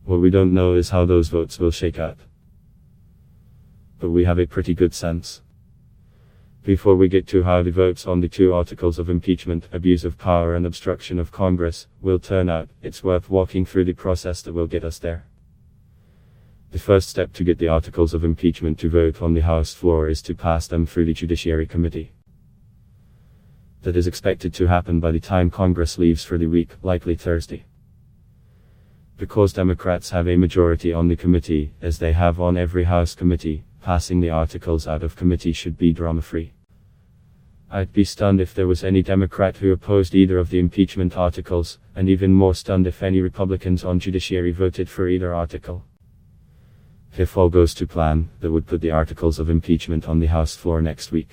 What we don't know is how those votes will shake out. But we have a pretty good sense. Before we get to how the votes on the two articles of impeachment, abuse of power and obstruction of Congress, will turn out, it's worth walking through the process that will get us there. The first step to get the articles of impeachment to vote on the House floor is to pass them through the Judiciary Committee. That is expected to happen by the time Congress leaves for the week, likely Thursday. Because Democrats have a majority on the committee, as they have on every House committee, passing the articles out of committee should be drama-free. I'd be stunned if there was any Democrat who opposed either of the impeachment articles, and even more stunned if any Republicans on Judiciary voted for either article. If all goes to plan, that would put the articles of impeachment on the House floor next week.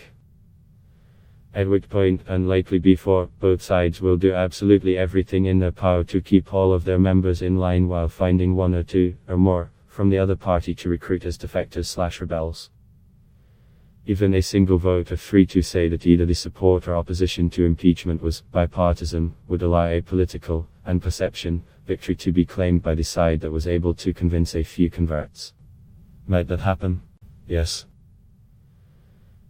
At which point, and likely before, both sides will do absolutely everything in their power to keep all of their members in line while finding one or two, or more, from the other party to recruit as defectors/rebels. Even a single vote of 3 to say that either the support or opposition to impeachment was bipartisan would allow a political, and perception, victory to be claimed by the side that was able to convince a few converts. Might that happen? Yes.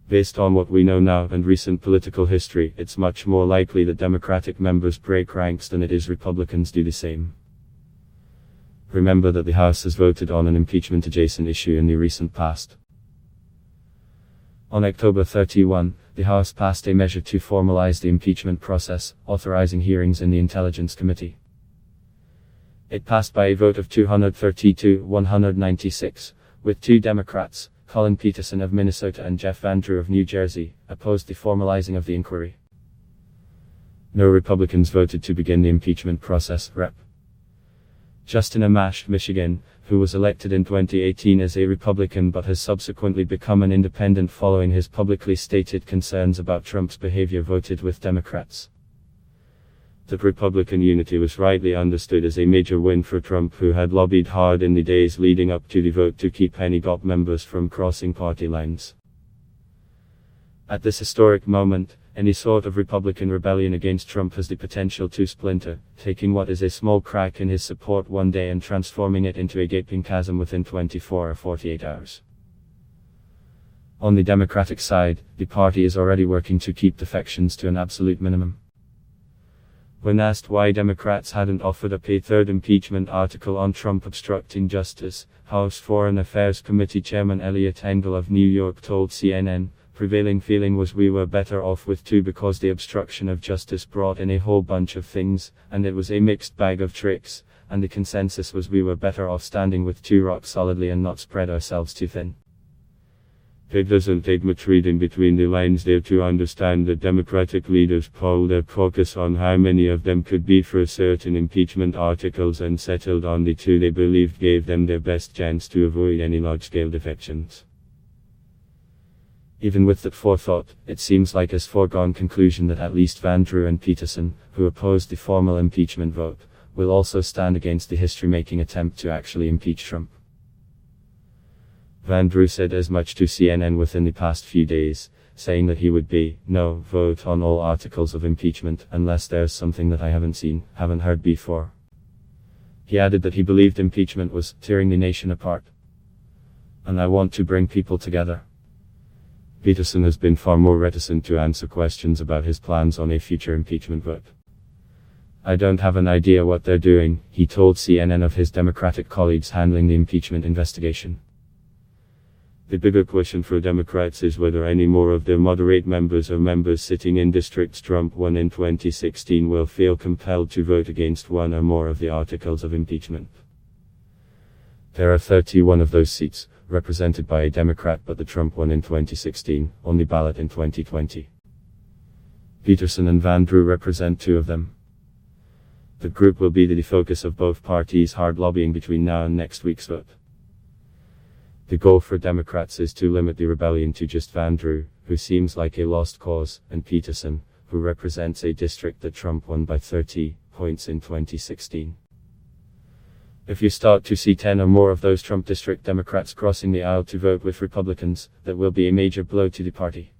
Based on what we know now and recent political history, it's much more likely that Democratic members break ranks than it is Republicans do the same. Remember that the House has voted on an impeachment-adjacent issue in the recent past. On October 31, the House passed a measure to formalize the impeachment process, authorizing hearings in the Intelligence Committee. It passed by a vote of 230 to 196, with 2 Democrats, Colin Peterson of Minnesota and Jeff Van Drew of New Jersey, opposed the formalizing of the inquiry. No Republicans voted to begin the impeachment process. Rep. Justin Amash, Michigan, who was elected in 2018 as a Republican but has subsequently become an independent following his publicly stated concerns about Trump's behavior, voted with Democrats. That Republican unity was rightly understood as a major win for Trump, who had lobbied hard in the days leading up to the vote to keep any GOP members from crossing party lines. At this historic moment, any sort of Republican rebellion against Trump has the potential to splinter, taking what is a small crack in his support one day and transforming it into a gaping chasm within 24 or 48 hours. On the Democratic side, the party is already working to keep defections to an absolute minimum. When asked why Democrats hadn't offered up a third impeachment article on Trump obstructing justice, House Foreign Affairs Committee Chairman Eliot Engel of New York told CNN, "Prevailing feeling was we were better off with 2 because the obstruction of justice brought in a whole bunch of things, and it was a mixed bag of tricks, and the consensus was we were better off standing with 2 rock solidly and not spread ourselves too thin." It doesn't take much reading between the lines there to understand that Democratic leaders polled their caucus on how many of them could be for certain impeachment articles and settled on the 2 they believed gave them their best chance to avoid any large-scale defections. Even with that forethought, it seems like a foregone conclusion that at least Van Drew and Peterson, who opposed the formal impeachment vote, will also stand against the history-making attempt to actually impeach Trump. Van Drew said as much to CNN within the past few days, saying that he would be no vote on all articles of impeachment unless there's something that I haven't heard before. He added that he believed impeachment was tearing the nation apart. And I want to bring people together. Peterson has been far more reticent to answer questions about his plans on a future impeachment vote. I don't have an idea what they're doing, he told CNN of his Democratic colleagues handling the impeachment investigation. The bigger question for Democrats is whether any more of their moderate members or members sitting in districts Trump won in 2016 will feel compelled to vote against one or more of the articles of impeachment. There are 31 of those seats, represented by a Democrat, but the Trump won in 2016, on the ballot in 2020. Peterson and Van Drew represent 2 of them. The group will be the focus of both parties' hard lobbying between now and next week's vote. The goal for Democrats is to limit the rebellion to just Van Drew, who seems like a lost cause, and Peterson, who represents a district that Trump won by 30 points in 2016. If you start to see 10 or more of those Trump district Democrats crossing the aisle to vote with Republicans, that will be a major blow to the party.